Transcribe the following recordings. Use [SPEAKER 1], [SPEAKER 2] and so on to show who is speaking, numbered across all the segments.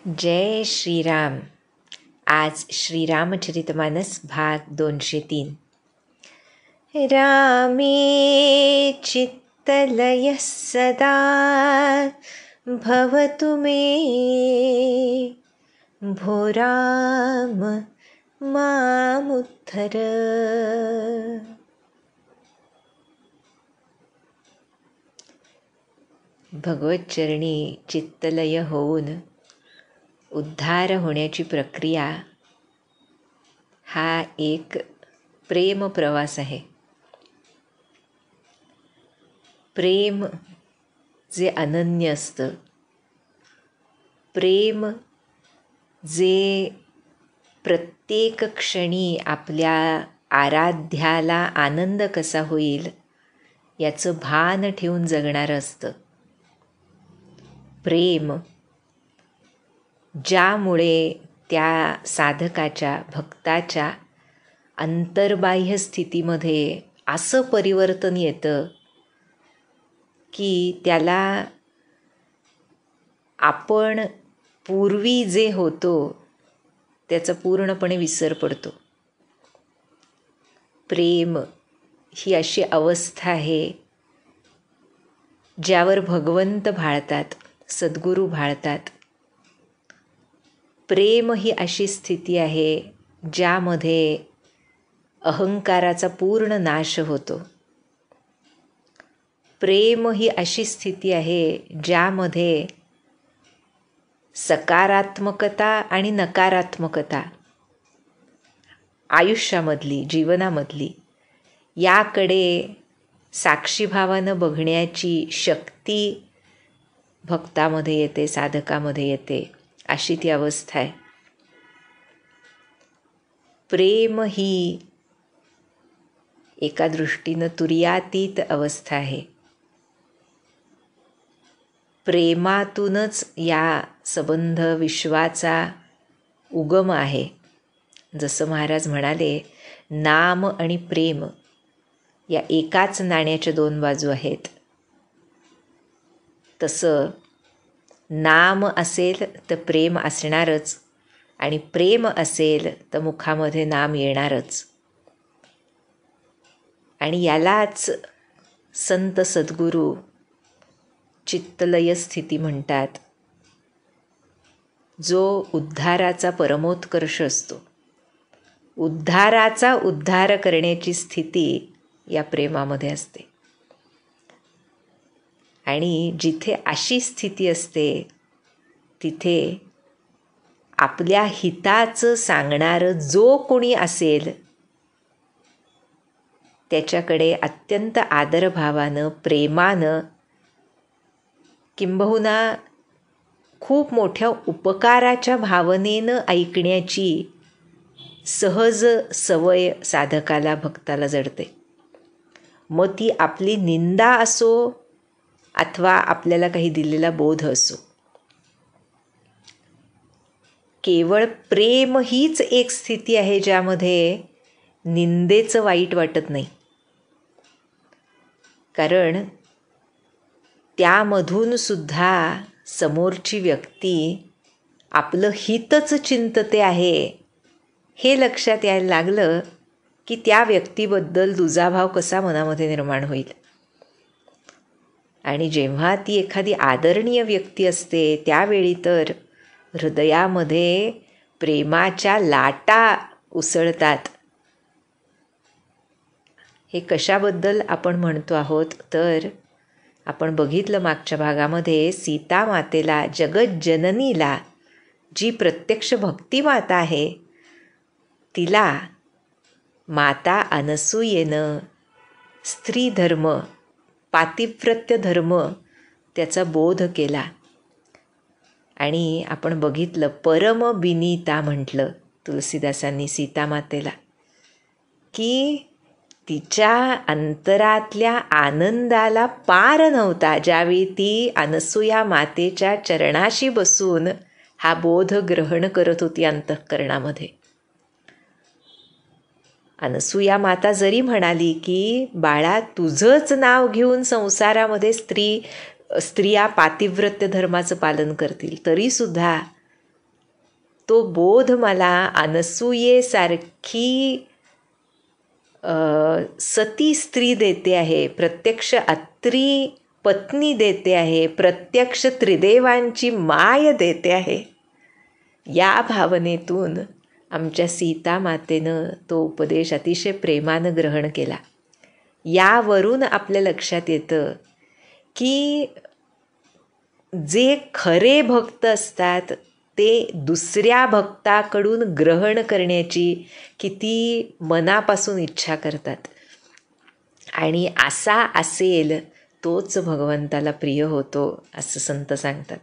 [SPEAKER 1] जय श्रीराम. आज श्रीरामचरितमानस भाग 203. रामे चित्तलयः सदा भवतु मे, भो राम मामुद्धर. भगवच्चरणी चित्तलय होऊन उद्धार होण्याची प्रक्रिया हा एक प्रेम प्रवास आहे. प्रेम जे अनन्य असतं, प्रेम जे प्रत्येक क्षणी आपल्या आराध्याला आनंद कसा होईल याचं भान ठेवून जगणारं असतं. प्रेम ज्यामुळे त्या साधकाच्या, भक्ताच्या अंतर्बाह्य स्थितीमध्ये असं परिवर्तन येतं की त्याला आपण पूर्वी जे होतो त्याचा पूर्णपणे विसर पडतो. प्रेम ही अशी अवस्था आहे ज्यावर भगवंत भाळतात, सद्गुरू भाळतात. प्रेम ही अशी स्थिती आहे ज्यामध्ये अहंकाराचा पूर्ण नाश होतो. प्रेम ही अशी स्थिती आहे ज्यामध्ये सकारात्मकता आणि नकारात्मकता आयुष्यामधली, जीवनामधली याकडे साक्षीभावानं बघण्याची शक्ती भक्तामध्ये येते, साधकामध्ये येते. अशी ती अवस्था आहे. प्रेम ही एका दृष्टीनं तुर्यातीत अवस्था आहे. प्रेमातूनच या संबंध विश्वाचा उगम आहे. जसं महाराज म्हणाले, नाम आणि प्रेम या एकाच नाण्याच्या दोन बाजू आहेत. तसं नाम असेल तर प्रेम असणारच, आणि प्रेम असेल तर मुखामध्ये नाम येणारच. आणि यालाच संत सद्गुरू चित्तलय स्थिती म्हणतात, जो उद्धाराचा परमोत्कर्ष असतो. उद्धाराचा उद्धार करण्याची स्थिती या प्रेमामध्ये असते. आणि जिथे अशी स्थिती असते तिथे आपल्या हिताचं सांगणारं जो कोणी असेल त्याच्याकडे अत्यंत आदरभावानं, प्रेमानं, किंबहुना खूप मोठ्या उपकाराच्या भावनेनं ऐकण्याची सहज सवय साधकाला, भक्ताला जडते. मग ती आपली निंदा असो अथवा आपल्याला काही दिलेला बोध असो. केवळ प्रेम हीच एक स्थिती आहे ज्यामध्ये निंदेचं वाईट वाटत नाही. कारण त्यामधून सुद्धा समोरची व्यक्ती आपलं हितच चिंतते आहे हे लक्षात यायला लागलं की त्या व्यक्तीबद्दल दुजाभाव कसा मनामध्ये निर्माण होईल. आणि जेव्हा ती एखादी आदरणीय व्यक्ती असते त्यावेळी तर हृदयामध्ये प्रेमाच्या लाटा उसळतात. हे कशाबद्दल आपण म्हणतो आहोत तर आपण बघितलं मागच्या भागामध्ये, सीता मातेला, जगज्जननीला, जी प्रत्यक्ष भक्तिमाता आहे, तिला माता अनसूयेनं स्त्री धर्म, पातिव्रत्य धर्म त्याचा बोध केला. आणि आपण बघितलं, परम बिनीता म्हटलं तुलसीदासांनी सीतामातेला, की तिच्या अंतरातल्या आनंदाला पार नव्हता ज्यावेळी ती अनसूया मातेच्या चरणाशी बसून हा बोध ग्रहण करत होती अंतःकरणामध्ये. अनसूया माता जरी म्हणाली की बाळा, तुझंच नाव घेऊन संसारामध्ये स्त्रिया पातिव्रत्य धर्माचं पालन करतील, तरीसुद्धा तो बोध मला अनसूयेसारखी सती स्त्री देते आहे, प्रत्यक्ष अत्री पत्नी देते आहे, प्रत्यक्ष त्रिदेवांची माय देते आहे. या भावनेतून आमच्या सीता मातेनं तो उपदेश अतिशय प्रेमानं ग्रहण केला. यावरून आपल्या लक्षात येतं की जे खरे भक्त असतात ते दुसऱ्या भक्ताकडून ग्रहण करण्याची किती मनापासून इच्छा करतात, आणि असा असेल तोच भगवंताला प्रिय होतो असं संत सांगतात.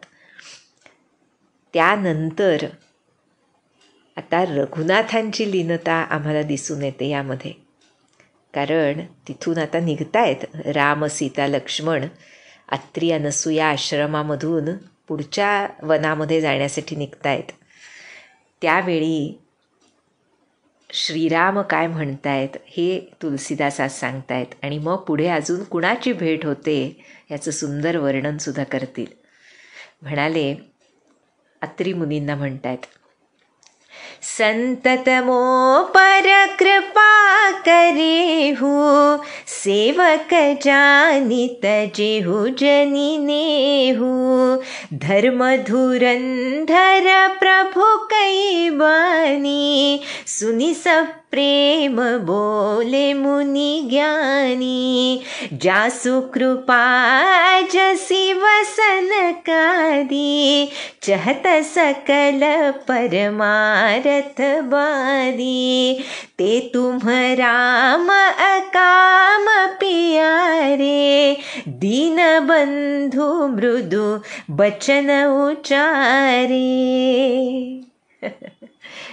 [SPEAKER 1] त्यानंतर आता रघुनाथांची लीनता आम्हाला दिसून येते यामध्ये. कारण तिथून आता निघतायत राम, सीता, लक्ष्मण अत्री अनसूया आश्रमामधून पुढच्या वनामध्ये जाण्यासाठी निघतायत. त्यावेळी श्रीराम काय म्हणतायत हे तुलसीदास आज सांगतायत, आणि मग पुढे अजून कुणाची भेट होते याचं सुंदर वर्णनसुद्धा करतील. म्हणाले, अत्री मुनींना म्हणतायत, संततमो पर कृपा करेहु, सेवक जानित जेहु जनि नेहु, धर्म धुरंधर प्रभु कई बानी, सुनि सब प्रेम बोले मुनि ज्ञानी, जासु कृपा जसी वसन कादी, चहत सकल परमारथ बादी, ते तुम राम अकाम पियारे, दीन बंधु मृदु बचन उचारे.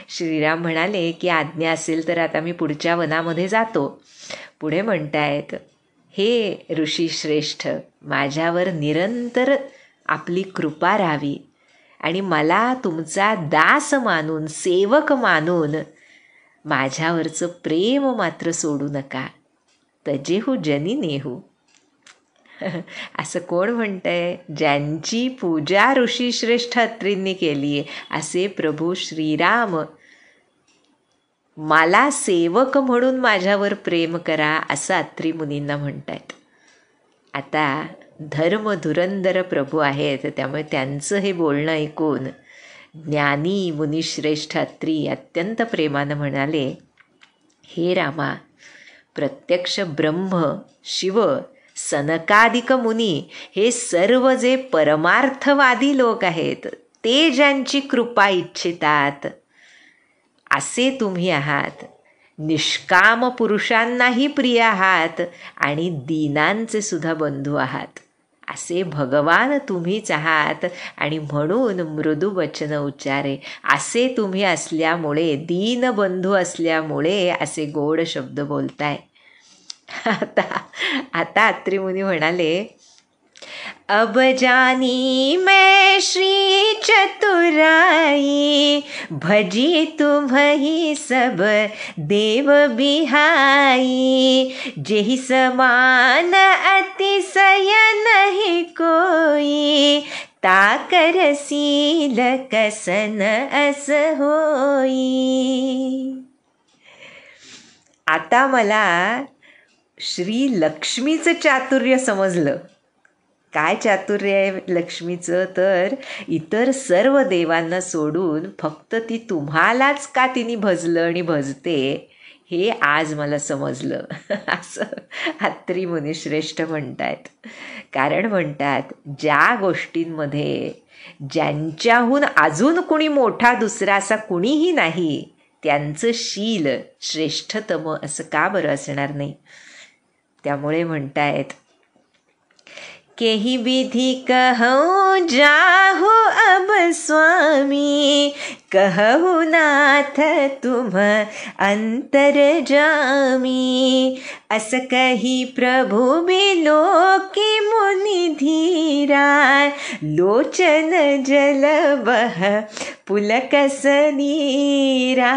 [SPEAKER 1] श्रीराम म्हणाले की आज्ञा असेल तर आता मी पुढच्या वनामध्ये जातो. पुढे म्हणतायत, हे ऋषी श्रेष्ठ, माझ्यावर निरंतर आपली कृपा राहावी आणि मला तुमचा दास मानून, सेवक मानून माझ्यावरचं प्रेम मात्र सोडू नका. तजेहू जनी नेहू. असं कोण म्हणतंय? ज्यांची पूजा ऋषीश्रेष्ठ अत्रींनी केली आहे असे प्रभू श्रीराम मला सेवक म्हणून माझ्यावर प्रेम करा असं अत्री मुनींना म्हणतायत. आता धर्म धुरंधर प्रभू आहेत, त्यामुळे त्यांचं हे बोलणं ऐकून ज्ञानी मुनिश्रेष्ठ अत्री अत्यंत प्रेमानं म्हणाले, हे रामा, प्रत्यक्ष ब्रह्म, शिव, सनकादिक मुनी हे सर्व जे परमार्थवादी लोक आहेत ते ज्यांची कृपा इच्छितात असे तुम्ही आहात. निष्काम पुरुषांनाही प्रिय आहात आणि दीनांचे सुद्धा बंधू आहात. असे भगवान तुम्हीच आहात आणि म्हणून मृदू वचन उच्चारे असे तुम्ही असल्यामुळे, दीनबंधू असल्यामुळे असे गोड शब्द बोलताय. आता अत्री मुनी म्हणाले, अब जानी मैं श्री चतुराई, भजी तुम्ही सब देव बिहाई, जेहि समान अतिशय नहीं कोई, ताकरसील कसन अस होई. आता मला श्री लक्ष्मीचं चातुर्य समजलं. काय चातुर्य आहे लक्ष्मीचं? तर इतर सर्व देवांना सोडून फक्त ती तुम्हालाच का तिने भजलं आणि भजते हे आज मला समजलं असं अत्री मुनिश्रेष्ठ म्हणतायत. कारण म्हणतात, ज्या गोष्टींमध्ये ज्यांच्याहून अजून कुणी मोठा दुसरा असा कुणीही नाही त्यांचं शील श्रेष्ठतम असं का बरं असणार नाही. त्यामुळे म्हणतायत, केही विधी कहूँ जाहु अब स्वामी, कहु नाथ तुम अंतर जामी, अस कही प्रभु बिलोकी मुनि धीरा, लोचन जल बह पुलक सनीरा.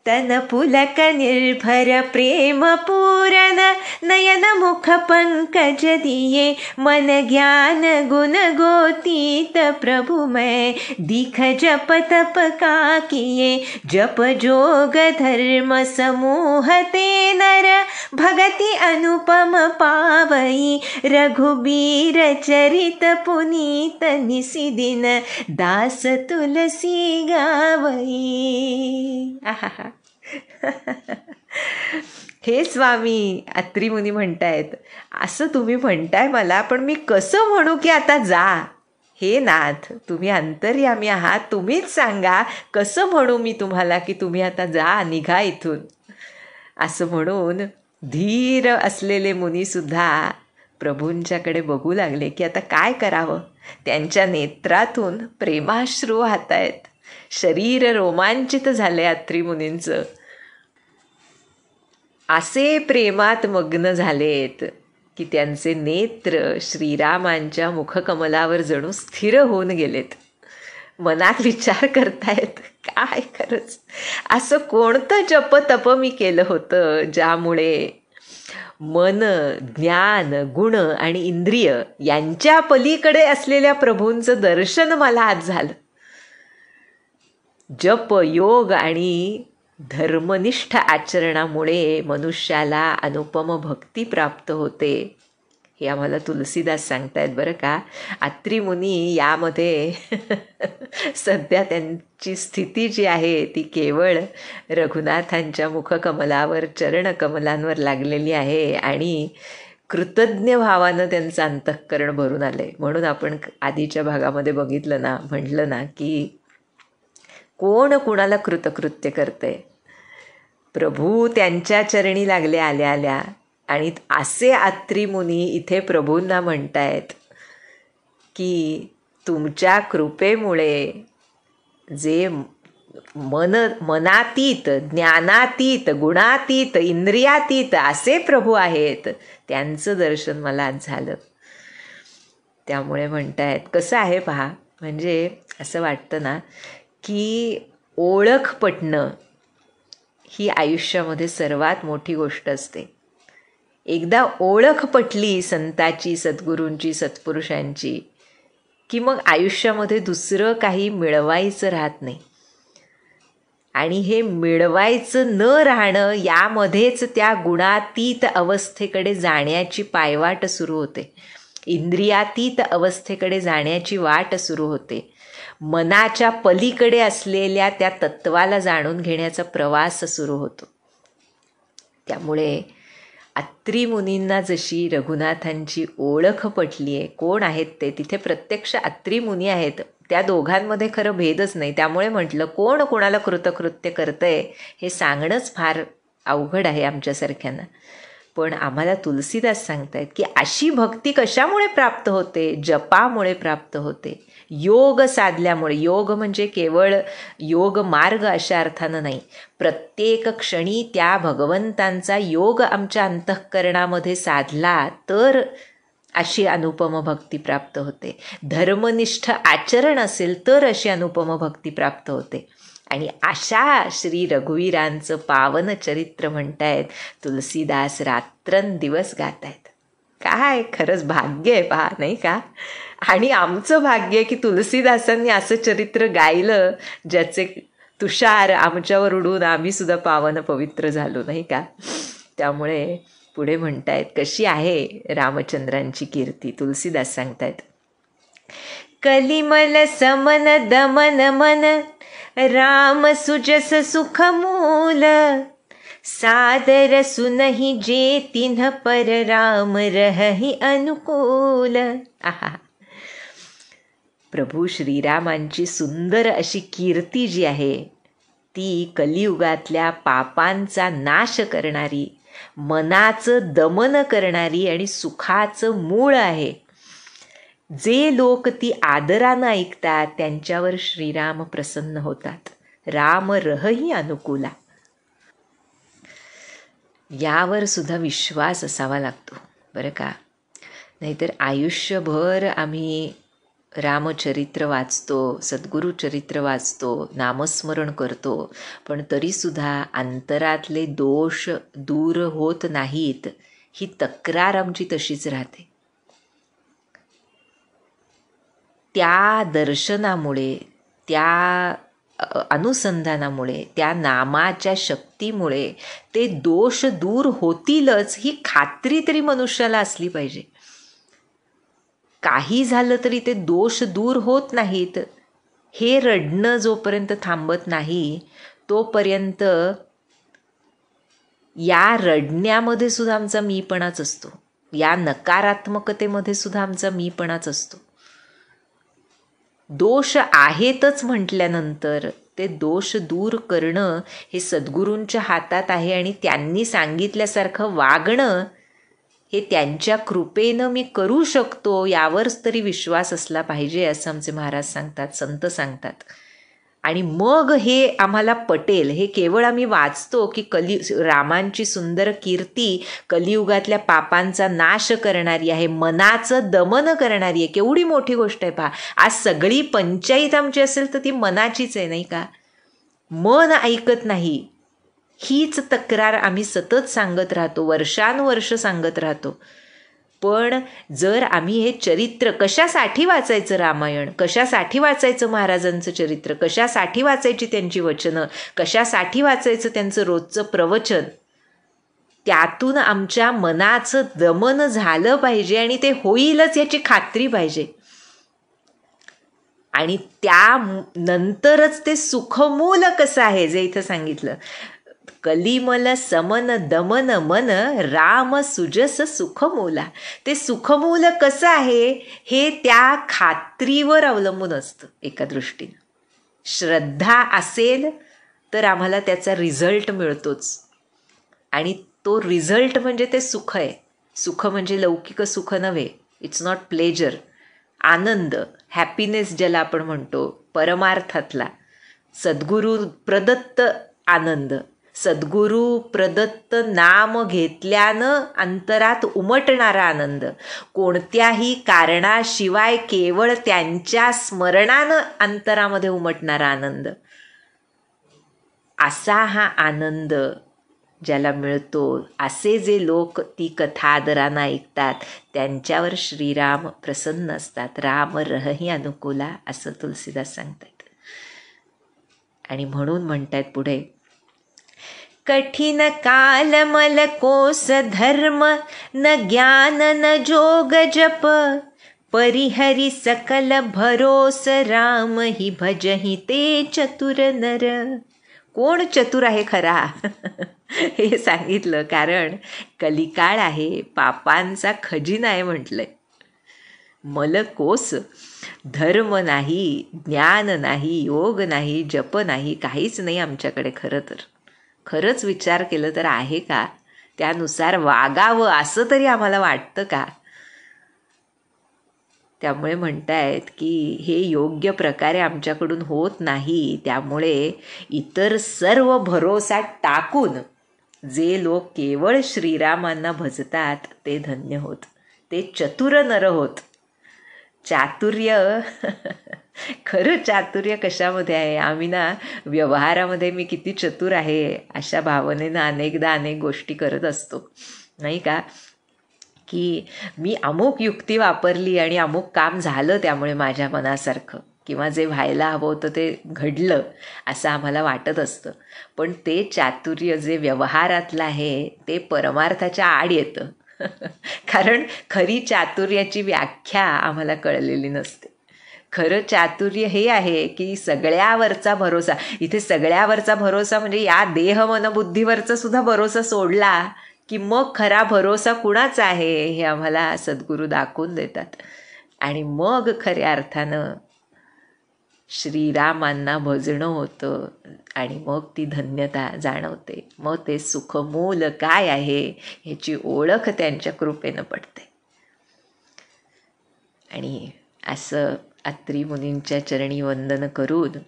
[SPEAKER 1] तन पुलक निर्भर प्रेम पूरन नयन मुख पंकज दिए मन ज्ञान गुण गोतीत प्रभु मैं दीख जप तप का किए जप जोग धर्म समूह ते नर भगति अनुपम पावई रघुबीर चरित पुनीत निसिदिन दास तुलसी गावई. आहा. हे स्वामी, अत्री मुनी म्हणतायत, असं तुम्ही म्हणताय मला, पण मी कसं म्हणू की आता जा. हे नाथ, तुम्ही अंतर्यामी आहात, तुम्हीच सांगा कसं म्हणू मी तुम्हाला की तुम्ही आता जा, निघा इथून. असं म्हणून धीर असलेले मुनीसुद्धा प्रभूंच्याकडे बघू लागले की आता काय करावं. त्यांच्या नेत्रातून प्रेमाश्रू वाहत आहेत. शरीर रोमांचित झाले अत्री मुनींचं. असे प्रेमात मग्न झालेत की त्यांचे नेत्र श्रीरामांच्या मुखकमलावर जणू स्थिर होऊन गेलेत. मनात विचार करतायत, काय खरंच असं कोणतं जप तप मी केलं होतं ज्यामुळे मन, ज्ञान, गुण आणि इंद्रिय यांच्या पलीकडे असलेल्या प्रभूंचं दर्शन मला आज झालं. जप, योग आणि धर्मनिष्ठ आचरणामुळे मनुष्याला अनुपम भक्ती प्राप्त होते, हे आम्हाला तुलसीदास सांगतायत बरं का. अत्री मुनी यामध्ये सध्या त्यांची स्थिती जी आहे ती केवळ रघुनाथांच्या मुखकमलावर, चरणकमलांवर लागलेली आहे आणि कृतज्ञ भावानं त्यांचं अंतःकरण भरून आलं आहे. म्हणून आपण आधीच्या भागामध्ये बघितलं ना, म्हटलं ना की कोण कुणाला कृतकृत्य करतंय. प्रभू त्यांच्या चरणी लागले आल्या आल्या, आणि असे अत्री मुनी इथे प्रभूंना म्हणतायत की तुमच्या कृपेमुळे जे मनातीत, ज्ञानातीत, गुणातीत, इंद्रियातीत असे प्रभू आहेत, त्यांचं दर्शन मला आज झालं. त्यामुळे म्हणतायत, कसं आहे पहा, म्हणजे असं वाटतं ना की ओळख पटणं ही आयुष्यामध्ये सर्वात मोठी गोष्ट असते. एकदा ओळख पटली संताची, सद्गुरूंची, सत्पुरुषांची, की मग आयुष्यामध्ये दुसरं काही मिळवायचं राहत नाही. आणि हे मिळवायचं न राहणं यामध्येच त्या गुणातीत अवस्थेकडे जाण्याची पायवाट सुरू होते. इंद्रियातीत अवस्थेकडे जाण्याची वाट सुरू होते. मनाच्या पलीकडे असलेल्या त्या तत्वाला जाणून घेण्याचा प्रवास सुरू होतो. त्यामुळे अत्री मुनींना जशी रघुनाथांची ओळख पटली आहे, कोण आहेत ते, तिथे प्रत्यक्ष अत्री मुनी आहेत. त्या दोघांमध्ये खरं भेदच नाही. त्यामुळे म्हटलं, कोण कोणाला कृतकृत्य करतंय हे सांगणंच फार अवघड आहे आमच्यासारख्यांना. पण आम्हाला तुलसीदास सांगतायत की अशी भक्ती कशामुळे प्राप्त होते? जपामुळे प्राप्त होते, योग साधल्यामुळे. योग म्हणजे केवळ योग मार्ग अशा अर्थानं नाही, प्रत्येक क्षणी त्या भगवंतांचा योग आमच्या अंतःकरणामध्ये साधला तर अशी अनुपम भक्ती प्राप्त होते. धर्मनिष्ठ आचरण असेल तर अशी अनुपम भक्ती प्राप्त होते. आणि अशा श्री रघुवीरांचं पावन चरित्र म्हणतायत तुलसीदास रात्रंदिवस गातायत. काय खरंच भाग्य आहे पहा, नाही का? आणि आमचं भाग्य आहे की तुलसीदासांनी असं चरित्र गायलं ज्याचे तुषार आमच्यावर उडून आम्ही सुद्धा पावन पवित्र झालो, नाही का? त्यामुळे पुढे म्हणतायत, कशी आहे रामचंद्रांची कीर्ती. तुलसीदास सांगतायत, कलिमल समन दमन मन राम सुजस सुख मूल सादर सुनहि जे तिन्ह पर राम रहहि अनुकूल. आहा, प्रभू श्रीरामांची सुंदर अशी कीर्ती जी आहे ती कलियुगातल्या पापांचा नाश करणारी, मनाचं दमन करणारी आणि सुखाचं मूळ आहे. जे लोक ती आदरानं ऐकतात त्यांच्यावर श्रीराम प्रसन्न होतात. राम रहही अनुकूला. यावर सुद्धा विश्वास असावा लागतो बरं का. नाहीतर आयुष्यभर आम्ही रामचरित्र वाचतो, सद्गुरुचरित्र वाचतो, नामस्मरण करतो, पण तरीसुद्धा अंतरातले दोष दूर होत नाहीत, ही तक्रार आमची तशीच राहते. त्या दर्शनामुळे, त्या अनुसंधानामुळे, त्या नामाच्या शक्तीमुळे ते दोष दूर होतीलच ही खात्री तरी मनुष्याला असली पाहिजे. काही झालं तरी ते दोष दूर होत नाहीत हे रडणं जोपर्यंत थांबत नाही तोपर्यंत या रडण्यामध्ये सुद्धा आमचा मीपणाच असतो, या नकारात्मकतेमध्ये सुद्धा आमचा मीपणाच असतो. दोष आहेतच म्हटल्यानंतर ते दोष दूर करणं हे सद्गुरूंच्या हातात आहे आणि त्यांनी सांगितल्यासारखं वागणं हे त्यांच्या कृपेनं मी करू शकतो यावरच तरी विश्वास असला पाहिजे असं आमचे महाराज सांगतात, संत सांगतात. आणि मग हे आम्हाला पटेल. हे केवळ आम्ही वाचतो की रामांची सुंदर कीर्ती कलियुगातल्या पापांचा नाश करणारी आहे, मनाचं दमन करणारी आहे. केवढी मोठी गोष्ट आहे पहा. आज सगळी पंचायत आमची असेल तर ती मनाचीच आहे, नाही का? मन ऐकत नाही, हीच तक्रार आम्ही सतत सांगत राहतो, वर्षानुवर्ष सांगत राहतो. पण जर आम्ही हे चरित्र, कशासाठी वाचायचं रामायण, कशासाठी वाचायचं महाराजांचं चरित्र, कशासाठी वाचायची त्यांची वचनं, कशासाठी वाचायचं त्यांचं रोजचं प्रवचन, त्यातून आमच्या मनाचं दमन झालं पाहिजे आणि ते होईलच याची खात्री पाहिजे. आणि त्यानंतरच ते सुखमूल कसं आहे जे इथं सांगितलं, कलिमल समन दमन मन राम सुजस सुखमूला. ते सुखमूल कसं आहे हे त्या खात्रीवर अवलंबून असतं. एका दृष्टीनं श्रद्धा असेल तर आम्हाला त्याचा रिझल्ट मिळतोच. आणि तो रिझल्ट म्हणजे ते सुख आहे. सुख म्हणजे लौकिक सुख नव्हे, it's not pleasure. Anand, happiness ज्याला आपण म्हणतो, परमार्थातला सद्गुरू प्रदत्त आनंद, सद्गुरू प्रदत्त नाम घेतल्यानं अंतरात उमटणारा आनंद, कोणत्याही कारणाशिवाय केवळ त्यांच्या स्मरणानं अंतरामध्ये उमटणारा आनंद, असा हा आनंद ज्याला मिळतो, असे जे लोक ती कथा आदरानं ऐकतात त्यांच्यावर श्रीराम प्रसन्न असतात. राम रहही अनुकूला असं तुलसीदास सांगतात. आणि म्हणून म्हणतात पुढे, कठीण काल मल कोस धर्म न ज्ञान न जोग जप परिहरी सकल भरोस राम ही भजही ते चतुर नर. कोण चतुर आहे खरा हे सांगितलं. कारण कलिकाळ आहे, पापांचा खजिना आहे म्हटलंय. मलकोस, धर्म नाही, ज्ञान नाही, योग नाही, जप नाही, काहीच नाही आमच्याकडे. खरंच विचार केलं तर आहे का? त्यानुसार वागावं असं तरी आम्हाला वाटतं का? त्यामुळे म्हणतायत की हे योग्य प्रकारे आमच्याकडून होत नाही. त्यामुळे इतर सर्व भरोसा टाकून जे लोक केवळ श्रीरामांना भजतात ते धन्य होत, ते चतुर नर होत. चातुर्य खरं चातुर्य कशामध्ये आहे? आम्ही ना व्यवहारामध्ये मी किती चतुर आहे अशा भावनेनं अनेकदा अनेक गोष्टी करत असतो, नाही का? की मी अमुक युक्ती वापरली आणि अमुक काम झालं त्यामुळे माझ्या मनासारखं, किंवा जे व्हायला हवं होतं ते घडलं असं आम्हाला वाटत असतं. पण ते चातुर्य जे व्यवहारातलं आहे ते परमार्थाच्या आड येतं. कारण खरी चातुर्याची व्याख्या आम्हाला कळलेली नसते. खरं चातुर्य हे आहे की सगळ्यावरचा भरोसा. इथे सगळ्यावरचा भरोसा म्हणजे या देह मनबुद्धीवरचा सुद्धा भरोसा सोडला की मग खरा भरोसा कुणाचा आहे हे आम्हाला सद्गुरू दाखवून देतात. आणि मग खऱ्या अर्थानं श्रीरामांना भजणं होतं आणि मग ती धन्यता जाणवते. मग ते सुखमूल काय आहे ह्याची ओळख त्यांच्या कृपेनं पडते. आणि असं अत्री मुनींच्या चरणी वंदन करून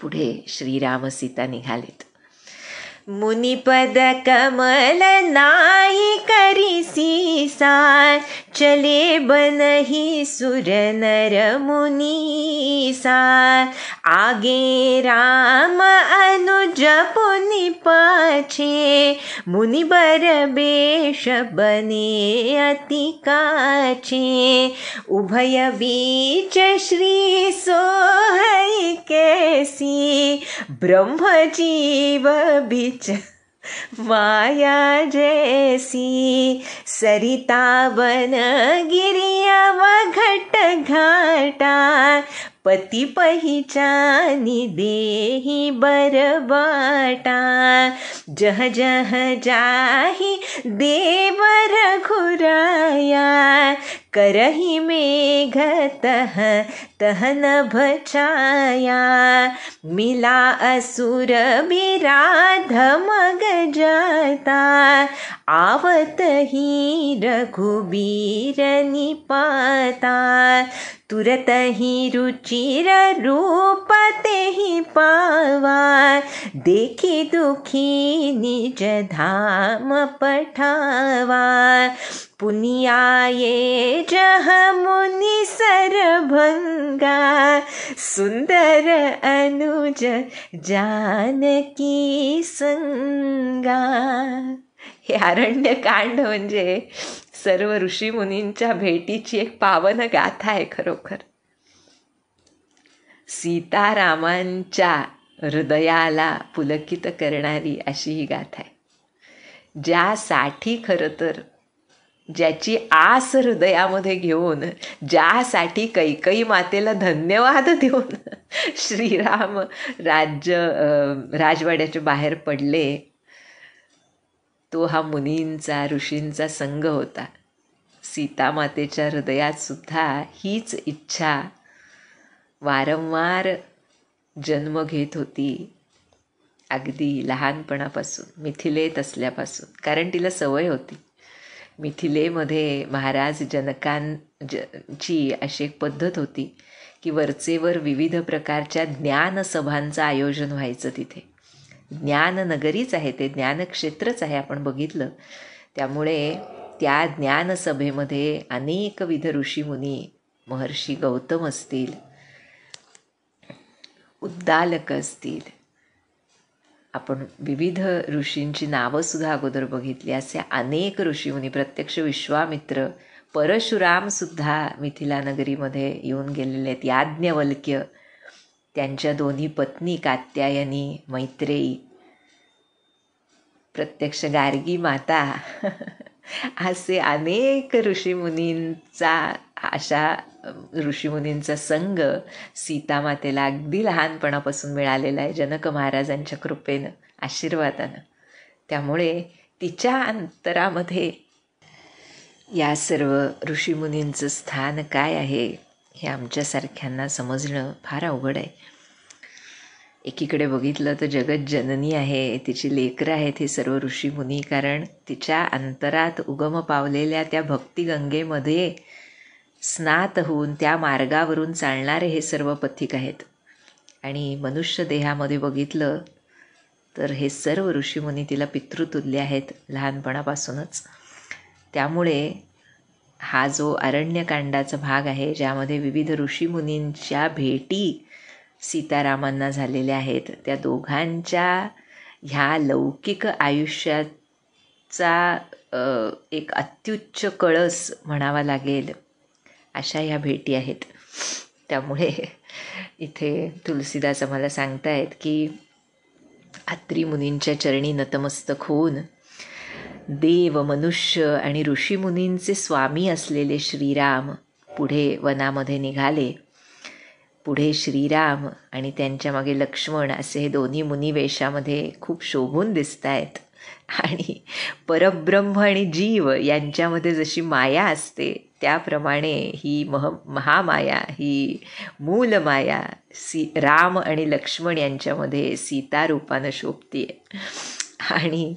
[SPEAKER 1] पुढे श्रीराम सीता निघालेत. मुनिपद कमल नाई करिसी सार, चले बनहि सुर नर मुनि सार। आगे राम अनुज पुनि पाछे, मुनि बर बेश बने अति काछे। उभय बीच श्री सोहई कैसी, ब्रह्म जीव बीच माया जैसी। सरिता वन गिरिया घट घाटा, पति पहिचानी देहि बर बाटा। जह जह जाहि देव रघुराया, करहि मेघ तह तह नभ छाया। मिला असुर बिराध मग जाता, आवत ही रघुबीर निपाता। तुरत ही रुचिर रूप तेहि पावा, देखी दुखी निज धाम पठावा। पुनियाये जह मुनि सरभंगा, सुंदर अनुज जानकी संगा। हे अरण्यकांड म्हणजे सर्व ऋषी मुनींच्या भेटीची एक पावन गाथा आहे खरोखर. सीतारामांच्या हृदयाला पुलकित करणारी अशी ही गाथा आहे, ज्यासाठी खरं तर ज्याची आस हृदयामध्ये घेऊन, ज्यासाठी कैकेयी मातेला धन्यवाद देऊन श्रीराम राजवाड्याच्या बाहेर पडले, तो हा मुनींचा ऋषींचा संघ होता. सीतामातेच्या हृदयात सुद्धा हीच इच्छा वारंवार जन्म घेत होती, अगदी लहानपणापासून, मिथिलेत असल्यापासून. कारण तिला सवय होती. मिथिलेमध्ये महाराज जनकांची अशी एक पद्धत होती की वरचेवर विविध प्रकारच्या ज्ञानसभांचं आयोजन व्हायचं तिथे. ज्ञाननगरीच आहे ते, ज्ञानक्षेत्रच आहे आपण बघितलं. त्यामुळे त्या ज्ञानसभेमध्ये अनेकविध ऋषीमुनी, महर्षी गौतम असतील, उद्दालक असतील, आपण विविध ऋषींची नावंसुद्धा अगोदर बघितली, असे अनेक ऋषीमुनी, प्रत्यक्ष विश्वामित्र, परशुरामसुद्धा मिथिला नगरीमध्ये येऊन गेलेले आहेत. याज्ञवल्क्य, त्यांच्या दोन्ही पत्नी कात्यायनी, मैत्रेयी, प्रत्यक्ष गार्गी माता असे अनेक ऋषीमुनींचा, अशा ऋषीमुनींचा संघ सीतामातेला अगदी लहानपणापासून मिळालेला आहे जनक महाराजांच्या कृपेनं, आशीर्वादानं. त्यामुळे तिच्या अंतरामध्ये या सर्व ऋषीमुनींचं स्थान काय आहे हे आमच्यासारख्यांना समजणं फार अवघड आहे. एकीकडे बघितलं तर जगत जननी आहे, तिची लेकरं आहेत हे सर्व ऋषीमुनी, कारण तिच्या अंतरात उगम पावलेल्या त्या भक्तिगंगेमध्ये स्नात होऊन त्या मार्गावरून चालणारे हे सर्व पथिक आहेत. आणि मनुष्य देहामध्ये बघितलं तर हे सर्व ऋषीमुनी तिला पितृतुल्य आहेत लहानपणापासूनच. त्यामुळे हा जो अरण्यकांडाचा भाग आहे, ज्यामध्ये विविध ऋषीमुनींच्या भेटी सीतारामांना झालेल्या आहेत, त्या दोघांच्या ह्या लौकिक आयुष्याचा एक अत्युच्च कळस म्हणावा लागेल अशा ह्या भेटी आहेत. त्यामुळे इथे तुलसीदास आम्हाला सांगतायत की अत्री मुनींच्या चरणी नतमस्तक होऊन देव, मनुष्य आणि ऋषीमुनींचे स्वामी असलेले श्रीराम पुढे वनामध्ये निघाले. पुढे श्रीराम आणि त्यांच्या मागे लक्ष्मण असे हे दोन्ही मुनी वेशामध्ये खूप शोभून दिसत आहेत. आणि परब्रह्म आणि जीव यांच्यामध्ये जशी माया असते त्याप्रमाणे ही महामाया, ही मूल माया राम आणि लक्ष्मण यांच्यामध्ये सीता रूपानं शोभते. आणि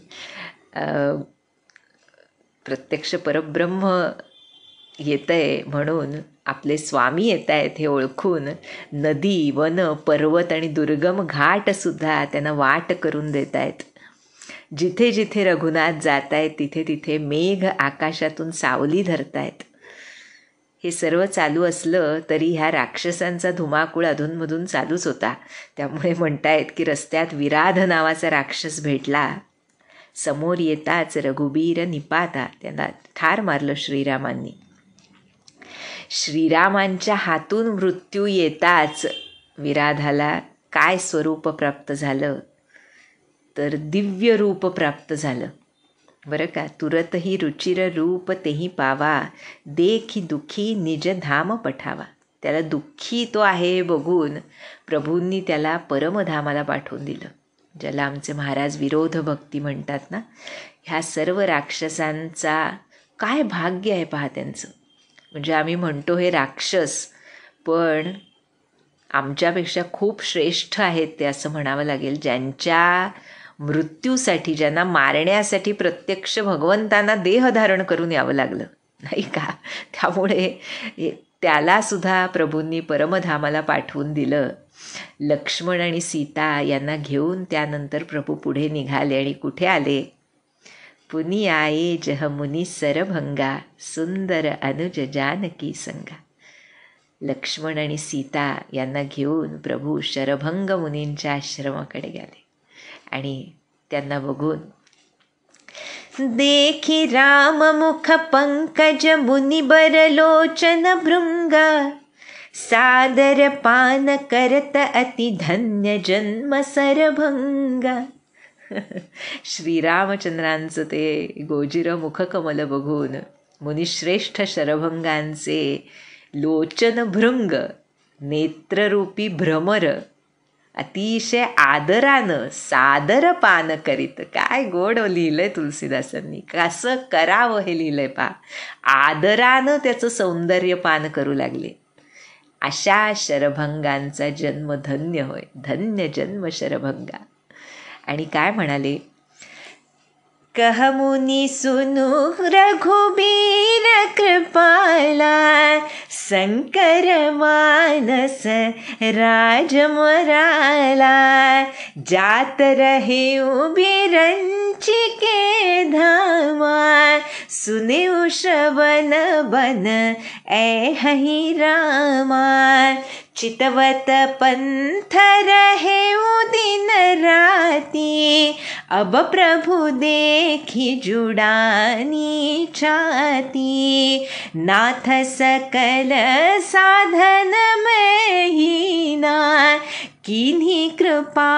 [SPEAKER 1] प्रत्यक्ष परब्रह्म येतंय म्हणून आपले स्वामी येत आहेत हे ओळखून नदी, वन, पर्वत आणि दुर्गम घाटसुद्धा त्यांना वाट करून देत आहेत. जिथे जिथे रघुनाथ जात आहेत तिथे तिथे मेघ आकाशातून सावली धरतायत. हे सर्व चालू असलं तरी ह्या राक्षसांचा धुमाकूळ अधूनमधून चालूच होता. त्यामुळे म्हणतायत की रस्त्यात विराध नावाचा राक्षस भेटला. समोर येताच रघुबीर निपाता, त्यांना ठार मारलं श्रीरामांनी. श्रीरामांच्या हातून मृत्यू येताच विराधाला काय स्वरूप प्राप्त झालं तर दिव्य रूप प्राप्त झालं. बरं का, तुरतही रुचिर रूप तेही पावा, देखी दुःखी निज धाम पठावा. त्याला दुःखी तो आहे बघून प्रभूंनी त्याला परमधामाला पाठवून दिलं, ज्याला आमचे महाराज विरोध भक्ती म्हणतात ना. ह्या सर्व राक्षसांचा काय भाग्य आहे पहा त्यांचं. म्हणजे आम्ही म्हणतो हे राक्षस, पण आमच्यापेक्षा खूप श्रेष्ठ आहेत ते असं म्हणावं लागेल. ज्यांच्या मृत्यूसाठी, ज्यांना मारण्यासाठी प्रत्यक्ष भगवंतांना देह धारण करून यावं लागलं नाही का. त्यामुळे त्यालासुद्धा प्रभूंनी परमधामाला पाठवून दिलं. लक्ष्मण आणि सीता यांना घेऊन त्यानंतर प्रभू पुढे निघाले आणि कुठे आले. पुनी आये जह मुनी सरभंगा, सुंदर अनुज जानकी संगा. लक्ष्मण आणि सीता यांना घेऊन प्रभू शरभंग मुनींच्या आश्रमाकडे गेले आणि त्यांना बघून देखी राम मुख पंकज मुनिबर लोचन भृंगा, सादर पान करत अति धन्य जन्म सरभंगा. श्रीरामचंद्रांचं ते गोजिर मुखकमल बघून मुनिश्रेष्ठ शरभंगांचे लोचन भृंग, नेत्ररूपी भ्रमर अतिशय आदरानं सादर पान करीत. काय गोड लिहिलंय तुलसीदासांनी, कसं करावं हे लिहिलंय पा. आदरानं त्याचं सौंदर्य पान करू लागले. अशा शरभंगांचा जन्म धन्य होय, धन्य जन्म शरभंगा. आणि काय म्हणाले, कह मुनी सुनु रघुबीर कृपाला, शंकर मानस राजमराला, जात रहे बिरंची के धामा, सुने श्रवण बन ऐ हही रामा, चितवत पंथ रहे दिन राती, अब प्रभु देखी जुड़ानी छाती, नाथ सकल साधन में ही ना, किन्हीं कृपा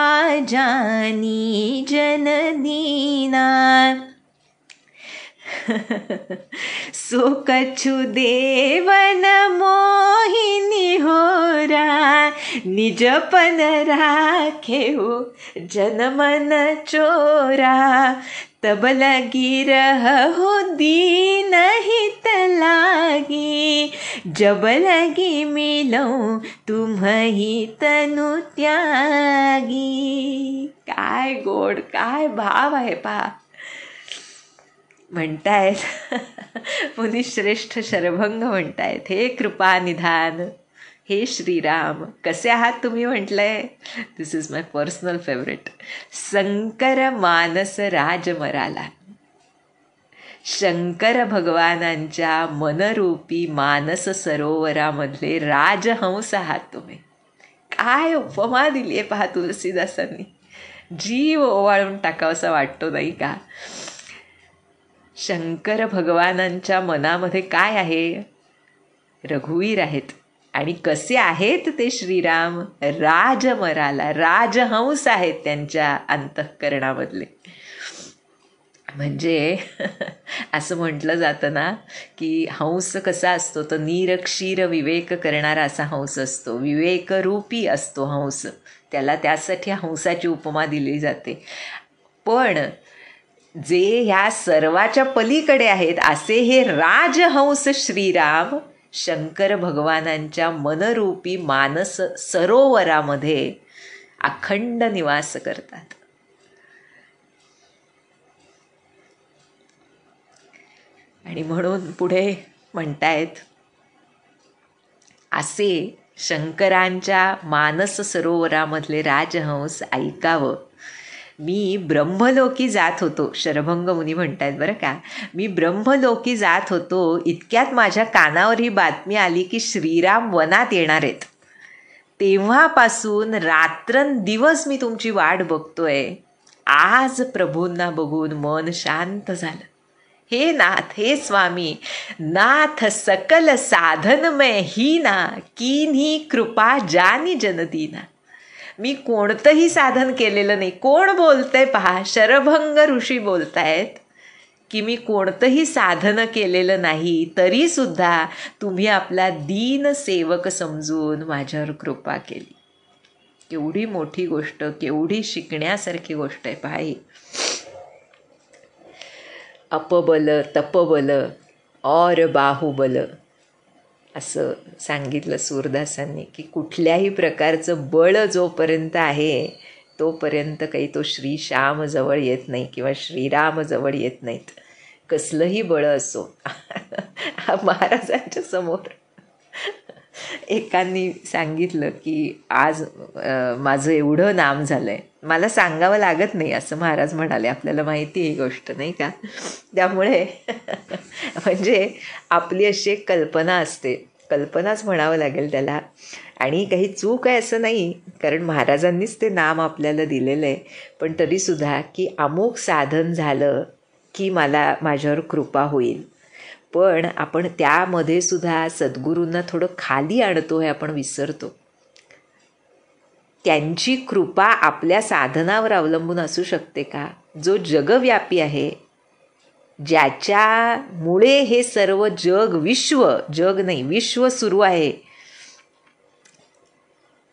[SPEAKER 1] जानी जन दीना. सो कछु देवन मोहिनी होरा, निजपन राखे हो जनमन चोरा, तब लगी रहो दीन हित लागी, जब लगी मिलऊं तुम्ही तनु त्यागी. काय गोड, काय भाव आहे पहा. म्हणतायत मुनिश्रेष्ठ शरभंग म्हणतायत, हे कृपा निधान, हे श्रीराम कसे आहात तुम्ही. म्हटलंय this is my personal favourite. Shankar Manas राजमराला, शंकर भगवानांच्या मनरूपी मानस सरोवरामधले राजहंस आहात तुम्ही. काय उपमा दिली आहे पहा तुलसीदासांनी, जीव ओवाळून टाकावासा वाटतो नाही का. शंकर भगवानांच्या मनामध्ये काय आहे, रघुवीर आहेत. आणि कसे आहेत ते श्रीराम, राजमराला, राजहंस आहेत त्यांच्या अंतःकरणामधले. म्हणजे असं म्हटलं जातं ना की हंस कसा असतो तर नीरक्षीर विवेक करणारा असा हंस असतो, विवेकरूपी असतो हंस, त्याला त्यासाठी हंसाची उपमा दिली जाते. पण जे ह्या सर्वाच्या पलीकडे आहेत असे हे राजहंस श्रीराम शंकर भगवानांच्या मनरूपी मानस सरोवरामध्ये अखंड निवास करतात. आणि म्हणून पुढे म्हणतायत, असे शंकरांच्या मानस सरोवरामधले राजहंस ऐकावं मी ब्रह्मलोकी जात होतो, शरभंग मुनी म्हणतायत बरं का, मी ब्रह्मलोकी जात होतो, इतक्यात माझ्या कानावर ही बातमी आली की श्रीराम वनात येणार आहेत. तेव्हापासून रात्रंदिवस मी तुमची वाट बघतोय. आज प्रभूंना बघून मन शांत झालं. हे नाथ, हे स्वामी, नाथ सकल साधन मैं ही ना, कीन्ही कृपा जानी जनदीना. मी कोणतंही साधन केलेलं नाही. कोण बोलतंय पहा, शरभंग ऋषी बोलतायत की मी कोणतंही साधन केलेलं नाही, तरीसुद्धा तुम्ही आपला दीन सेवक समजून माझ्यावर कृपा केली. केवढी मोठी गोष्ट, केवढी शिकण्यासारखी गोष्ट आहे पहा ही. अपबल तपबल और बाहुबल असं सांगितलं सूरदासांनी की कुठल्याही प्रकारचं बळ जोपर्यंत आहे तोपर्यंत काही तो श्री श्याम जवळ येत नाही किंवा श्रीराम जवळ येत नाहीत. कसलंही बळ असो. महाराजांच्या समोर एकांनी सांगितलं की आज माझं एवढं नाम झालं आहे, मला सांगावं लागत नाही असं महाराज म्हणाले. आपल्याला माहिती आहे ही गोष्ट नाही का. त्यामुळे म्हणजे आपली अशी एक कल्पना असते, कल्पनाच म्हणावं लागेल त्याला. आणि काही चूक आहे असं नाही, कारण महाराजांनीच ते नाम आपल्याला दिलेलं आहे. पण तरीसुद्धा की अमुक साधन झालं की मला माझ्यावर कृपा होईल. पण आपण त्यामध्ये सुद्धा सद्गुरूंना थोडं खाली आणतो हे आपण विसरतो. त्यांची कृपा आपल्या साधनावर अवलंबून असू शकते का? जो जगव्यापी आहे, ज्याच्यामुळे हे सर्व जग नाही विश्व सुरू आहे,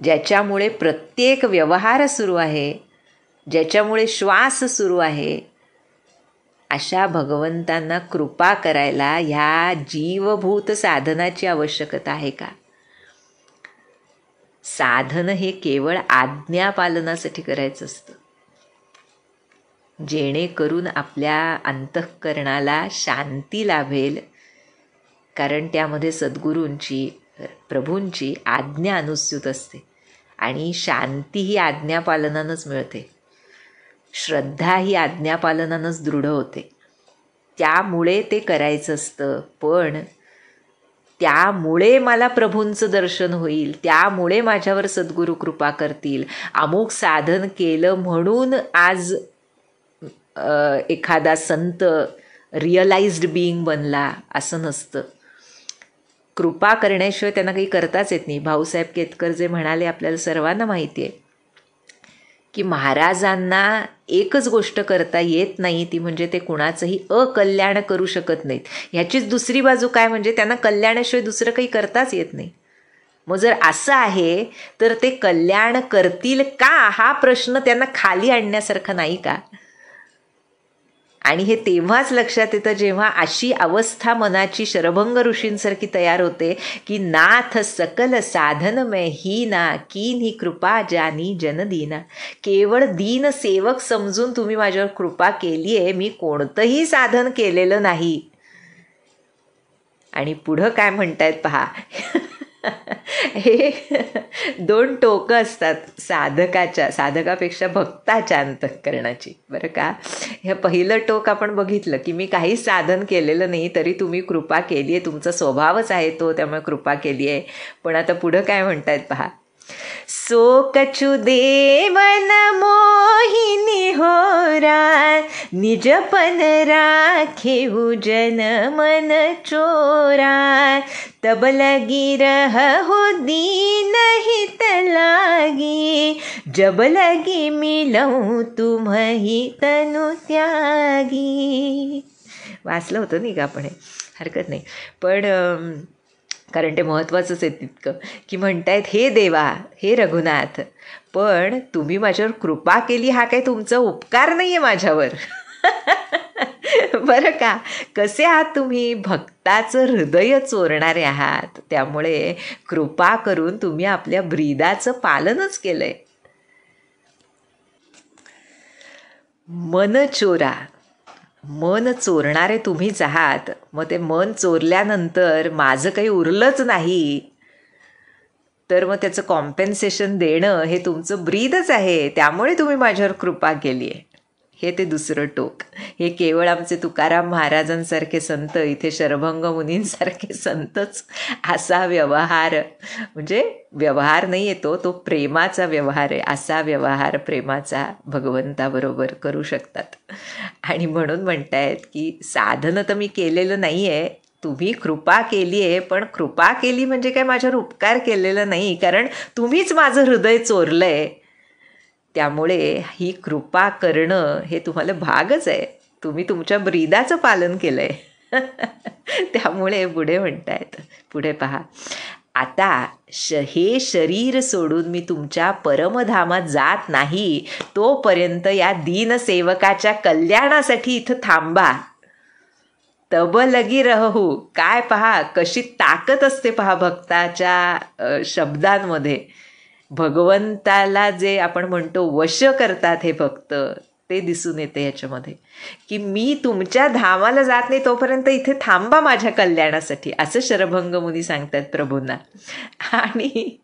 [SPEAKER 1] ज्याच्यामुळे प्रत्येक व्यवहार सुरू आहे, ज्याच्यामुळे श्वास सुरू आहे, अशा भगवंतांना कृपा करायला ह्या जीवभूत साधनाची आवश्यकता आहे का? साधन हे केवळ आज्ञापालनासाठी करायचं असतं, जेणेकरून आपल्या अंतःकरणाला शांती लाभेल. कारण त्यामध्ये सद्गुरूंची, प्रभूंची आज्ञा अनुस्यूत असते आणि शांती ही आज्ञापालनानंच मिळते. श्रद्धा ही आज्ञापालनानंच दृढ होते. त्यामुळे ते करायचं असतं. पण त्यामुळे मला प्रभूंचं दर्शन होईल, त्यामुळे माझ्यावर सद्गुरू कृपा करतील, अमुक साधन केलं म्हणून आज एखादा संत रिअलाइज्ड बीइंग बनला असं नसतं. कृपा करण्याशिवाय त्यांना काही करताच येत नाही. भाऊसाहेब केतकर जे म्हणाले आपल्याला सर्वांना माहिती आहे की महाराजांना एकच गोष्ट करता येत नाही, ती म्हणजे ते कुणाचंही अकल्याण करू शकत नाहीत. ह्याचीच दुसरी बाजू काय, म्हणजे त्यांना कल्याणाशिवाय दुसरं काही करताच येत नाही. मग जर असं आहे तर ते कल्याण करतील का हा प्रश्न त्यांना खाली आणण्यासारखा नाही का? आणि हे तेव्हाच लक्षात येतं जेव्हा अशी अवस्था मनाची शरभंग ऋषींसारखी तयार होते की नाथ सकल साधन मैं ही ना, कीन्ही कृपा जानी जनदीना. केवळ दीन सेवक समजून तुम्ही माझ्यावर कृपा केली आहे, मी कोणतंही साधन केलेलं नाही. आणि पुढं काय म्हणतायत पहा. हे दोन टोकं असतात साधकापेक्षा भक्ताच्या अंतःकरणाची बरं का. हे पहिलं टोक आपण बघितलं की मी काही साधन केलेलं नाही तरी तुम्ही कृपा केली आहे, तुमचा स्वभावच आहे तो, त्यामुळे कृपा केली आहे. पण आता पुढं काय म्हणतायत पहा. सो कछु देवन मोहिनी होरा, निजपन राखेऊ जन मन चोरा, तब लगी रहु दीन हित लागी, जब लगी मिलऊं तुम्ही तनु त्यागी. वाचलं होतं नाही का आपण, हे हरकत नाही. पण कारण ते महत्त्वाचंच आहे तितकं की म्हणतायत हे देवा, हे रघुनाथ, पण तुम्ही माझ्यावर कृपा केली हा काही तुमचा उपकार नाही आहे माझ्यावर. बरं का. कसे आहात तुम्ही? भक्ताचं हृदय चोरणारे आहात. त्यामुळे कृपा करून तुम्ही आपल्या ब्रीदाचं पालनच केलंय. मन चोरा, मन चोरणारे तुम्हीच आहात. मग ते मन चोरल्यानंतर माझं काही उरलंच नाही तर मग त्याचं कॉम्पेन्सेशन देणं हे तुमचं ब्रीदच आहे, त्यामुळे तुम्ही माझ्यावर कृपा केली आहे. हे ते दुसरं टोक. हे केवळ आमचे तुकाराम महाराजांसारखे संत, इथे शरभंग मुनींसारखे संतच असा व्यवहार, म्हणजे व्यवहार नाही येतो, तो प्रेमाचा व्यवहार आहे, असा व्यवहार प्रेमाचा भगवंताबरोबर करू शकतात. आणि म्हणून म्हणतायत की साधन तर मी केलेलं नाही आहे, तुम्ही कृपा केली आहे, पण कृपा केली म्हणजे काय माझ्यावर उपकार केलेला नाही, कारण तुम्हीच माझं हृदय चोरलं आहे. त्यामुळे ही कृपा करणं हे तुम्हाला भागच आहे, तुम्ही तुमच्या ब्रीदाचं पालन केलं आहे. त्यामुळे पुढे म्हणतायत, पुढे पहा, आता हे शरीर सोडून मी तुमच्या परमधामात जात नाही, तोपर्यंत या दीनसेवकाच्या कल्याणासाठी इथं थांबा. तब लगी रहू. काय पहा, कशी ताकद असते पहा भक्ताच्या शब्दांमध्ये. भगवंताला जे आपण म्हणतो वश करतात हे भक्त, ते दिसून येते याच्यामध्ये, की मी तुमच्या धामाला जात नाही तोपर्यंत इथे थांबा माझ्या कल्याणासाठी, असं शरभंग मुनी सांगतात प्रभूंना. आणि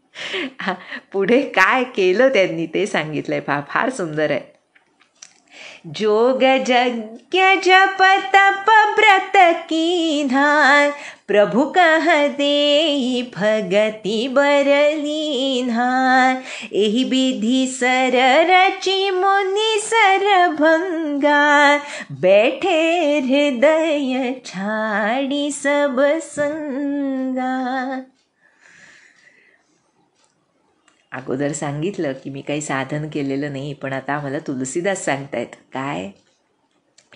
[SPEAKER 1] पुढे काय केलं त्यांनी ते सांगितलंय पहा, फार सुंदर आहे. जोग यज्ञ जप तप व्रत कीन्हा, प्रभु कह देई भगति बरलीन्हा, एहि विधि सर रचि मुनि सरभंगा, बैठे हृदय छाड़ी सब संगा. अगोदर सांगितलं की मी काही साधन केलेलं नाही, पण आता आम्हाला तुलसीदास सांगतायत काय,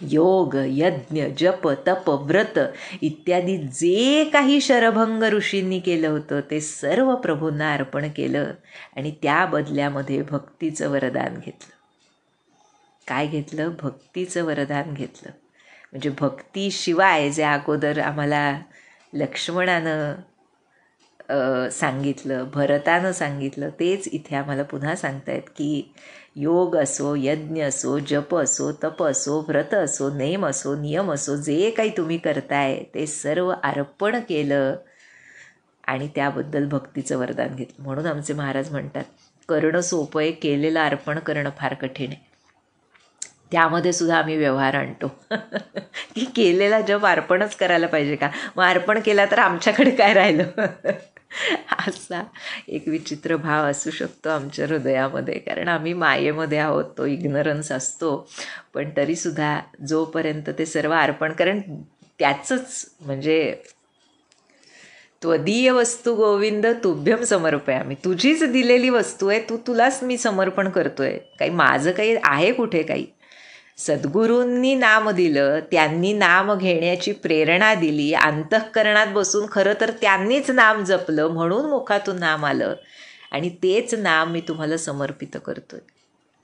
[SPEAKER 1] योग यज्ञ जप तप व्रत इत्यादी जे काही शरभंग ऋषींनी केलं होतं ते सर्व प्रभूंना अर्पण केलं, आणि त्या बदल्यामध्ये भक्तीचं वरदान घेतलं. काय घेतलं? भक्तीचं वरदान घेतलं. म्हणजे भक्तीशिवाय जे अगोदर आम्हाला लक्ष्मणानं सांगितलं, भरतानं सांगितलं, तेच इथे आम्हाला पुन्हा सांगतायत की योग असो, यज्ञ असो, जप असो, तप असो, व्रत असो, नेम असो, नियम असो, जे काही तुम्ही करताय ते सर्व अर्पण केलं आणि त्याबद्दल भक्तीचं वरदान घेतलं. म्हणून आमचे महाराज म्हणतात, करणं सोपं आहे, केलेलं अर्पण करणं फार कठीण आहे. त्यामध्ये सुद्धा आम्ही व्यवहार आणतो की केलेला जप अर्पणच करायला पाहिजे का, मग अर्पण केला तर आमच्याकडे काय राहिलं. असा एक विचित्र भाव असू शकतो आमच्या हृदयामध्ये, कारण आम्ही मायेमध्ये आहोत, तो इग्नरन्स असतो. पण तरीसुद्धा जोपर्यंत ते सर्व अर्पण, कारण त्याचंच म्हणजे त्वदीय वस्तू गोविंद तुभ्यम समर्पयामी, तुझीच दिलेली वस्तू आहे, तुलाच मी समर्पण करतोय. काही माझं काही आहे कुठे काही. सद्गुरूंनी नाम दिलं, त्यांनी नाम घेण्याची प्रेरणा दिली, अंतःकरणात बसून खरं तर त्यांनीच नाम जपलं, म्हणून मुखातून नाम आलं, आणि तेच नाम मी तुम्हाला समर्पित करतोय.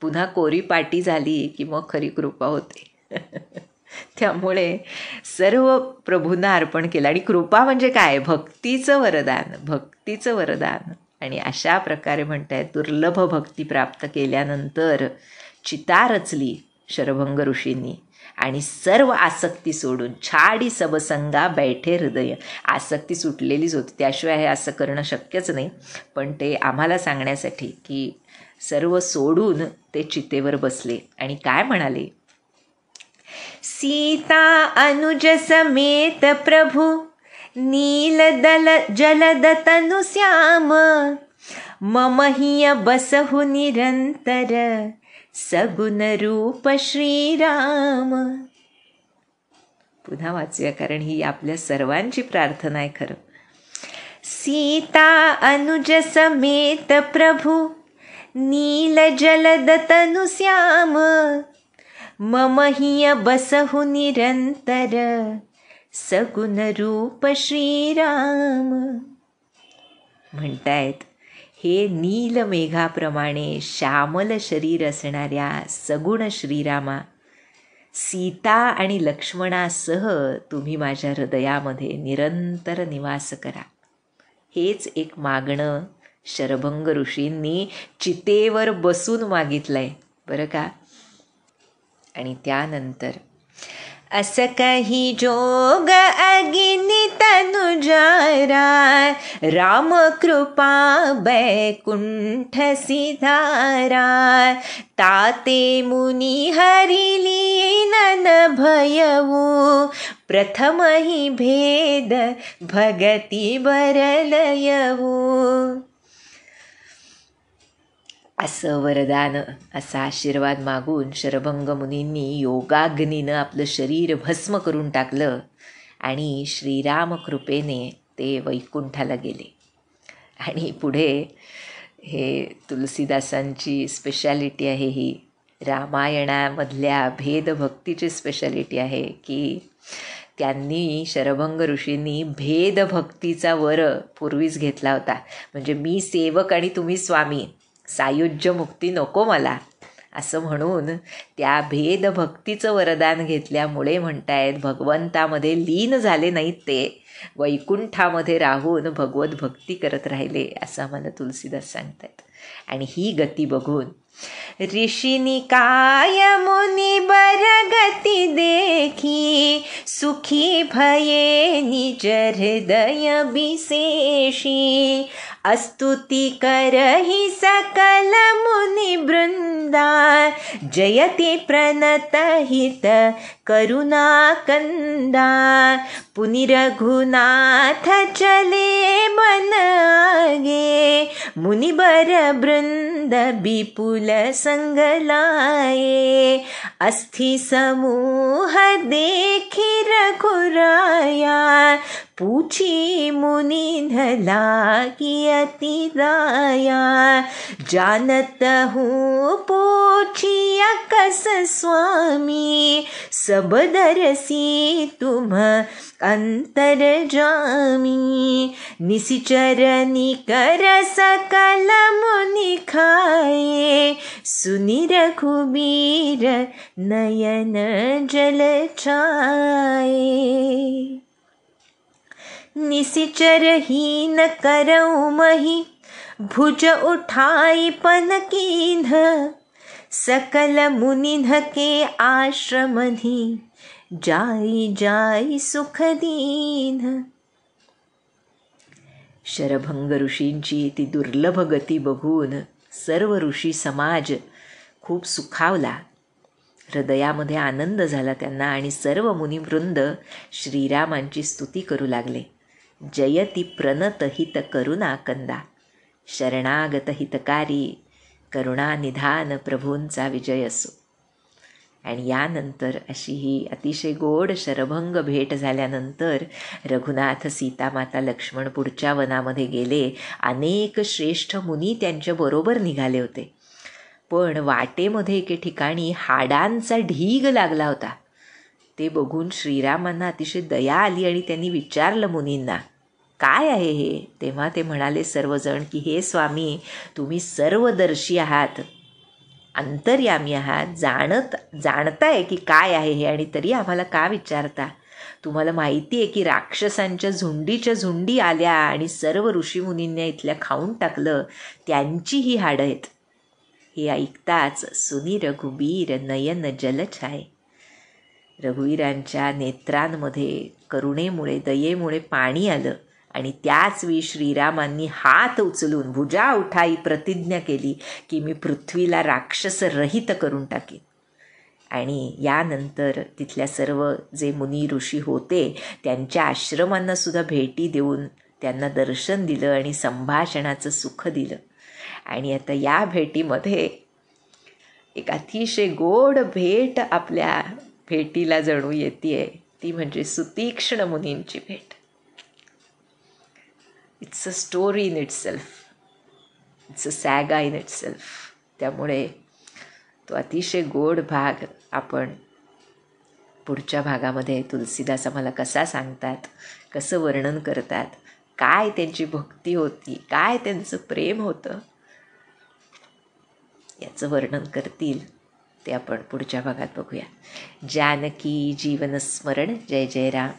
[SPEAKER 1] पुन्हा कोरी पाटी झाली की मग खरी कृपा होते. त्यामुळे सर्व प्रभूंना अर्पण केलं. आणि कृपा म्हणजे काय? भक्तीचं वरदान, भक्तीचं वरदान. आणि अशा प्रकारे म्हणतायत, दुर्लभ भक्ती प्राप्त केल्यानंतर चिता रचली शरभंग ऋषींनी, आणि सर्व आसक्ती सोडून छाडी सबसंगा बैठे हृदय. आसक्ती सुटलेलीच होती, त्याशिवाय हे असं करणं शक्यच नाही, पण ते आम्हाला सांगण्यासाठी की सर्व सोडून ते चितेवर बसले आणि काय म्हणाले, सीता अनुज समेत प्रभु नील दल जलद तनु श्याम, मम हिय बसहु निरंतर सगुण रूप श्रीराम. पुन्हा वाचूया, कारण ही आपल्या सर्वांची प्रार्थना आहे खरं. सीता अनुज समेत प्रभु नील जलद तनु श्याम, मम हिय बसहु निरंतर सगुण रूप श्रीराम. म्हणतायत, हे नील मेघाप्रमाणे श्यामल शरीर असणाऱ्या सगुण श्रीरामा, सीता आणि लक्ष्मणासह तुम्ही माझ्या हृदयामध्ये निरंतर निवास करा. हेच एक मागणं शरभंग ऋषींनी चितेवर बसून मागितलंय बरं का. आणि त्यानंतर अस कही जोग अगिनी तनु जारा, राम कृपा बैकुंठ सिधारा, ताते मुनी हरिली नन भयवू, प्रथम ही भेद भगती बरलयवू. असं वरदान, असा आशीर्वाद मागून शरभंग मुनींनी योगाग्नीनं आपलं शरीर भस्म करून टाकलं आणि श्रीराम कृपेने ते वैकुंठाला गेले. आणि पुढे हे तुलसीदासांची स्पेशालिटी आहे, ही रामायणामधल्या भेदभक्तीची स्पेशालिटी आहे की त्यांनी शरभंग ऋषींनी भेदभक्तीचा वर पूर्वीच घेतला होता. म्हणजे मी सेवक आणि तुम्ही स्वामी, सायुज्य मुक्ती नको मला, असं म्हणून त्या भेदभक्तीचं वरदान घेतल्यामुळे म्हणतायत भगवंतामध्ये लीन झाले नाहीत, ते वैकुंठामध्ये राहून भगवत भक्ती करत राहिले, असं आम्हाला तुलसीदास सांगतायत. आणि ही गती बघून ऋषीनी काय मुनी बर गती देखी, सुखी भये निज हृदय विशेषी, अस्तुति करहि सकल मुनि वृंदा, जयति प्रणत हित करुणा कंदा, पुनि रघुनाथ चले बन आगे, मुनिबर वृंद विपुल संग लाए, अस्थि समूह देखि रघुराया, पूछी मुनि धला की अति दाया, जानत हूँ पूछी अकस स्वामी, सब दरसी तुम अंतर जामी, निशिचर निकर सकल मुनि खाए, सुनि रघुबीर नयन जल छाए, निशिचर हीन करऊ मही, भुज उठाई पन कीन्ह, सकल मुनिन्ह के आश्रमधि, जाई जाई सुख दीन. शरभंग ऋषींची ती दुर्लभ गती बघून सर्व ऋषी समाज खूप सुखावला, हृदयामध्ये आनंद झाला त्यांना. आणि सर्व मुनिवृंद श्रीरामांची स्तुती करू लागले. जयती प्रणत हित करुणा कंदा, शरणागत हितकारी करुणा निधान प्रभूंचा विजय असो. आणि यानंतर अशी ही अतिशय गोड शरभंग भेट झाल्यानंतर रघुनाथ, सीतामाता, लक्ष्मण पुढच्या वनामध्ये गेले. अनेक श्रेष्ठ मुनी त्यांच्याबरोबर निघाले होते. पण वाटेमध्ये एके ठिकाणी हाडांचा ढीग लागला होता. ते बघून श्रीरामांना अतिशय दया आली आणि त्यांनी विचारलं मुनींना, काय आहे हे? तेव्हा ते म्हणाले सर्वजण की हे स्वामी, तुम्ही सर्वदर्शी आहात, अंतर्यामी आहात, जाणताय की काय आहे हे, आणि तरी आम्हाला का विचारता? तुम्हाला माहिती आहे की राक्षसांच्या झुंडीच्या झुंडी आल्या आणि सर्व ऋषीमुनींनी इथल्या खाऊन टाकलं, त्यांची ही हाडं आहेत. हे ऐकताच सुनी रघुबीर नयन जलछाय, रघुवीरांच्या नेत्रांमध्ये करुणेमुळे, दयेमुळे पाणी आलं. आणि त्याच वेळी श्रीरामांनी हात उचलून भुजा उठाई प्रतिज्ञा केली की मी पृथ्वीला राक्षस रहित करून टाकेन. आणि यानंतर तिथल्या सर्व जे मुनी ऋषी होते त्यांच्या आश्रमांना सुद्धा भेटी देऊन त्यांना दर्शन दिलं आणि संभाषणाचं सुख दिलं. आणि आता या भेटीमध्ये एक अतिशय गोड भेट आपल्या भेटीला जणू येते, ती म्हणजे सुतीक्ष्ण मुनींची भेट. It's a story in itself, it's a saga in itself. त्यामुळे तो अतिशय गोड भाग आपण पुढच्या भागामध्ये तुलसीदास आम्हाला कसा सांगतात, कसं वर्णन करतात, काय त्यांची भक्ती होती, काय त्यांचं प्रेम होतं, याचं वर्णन करतील ते आपण पुढच्या भागात बघूया. जानकी जीवन स्मरण. जय जय राम.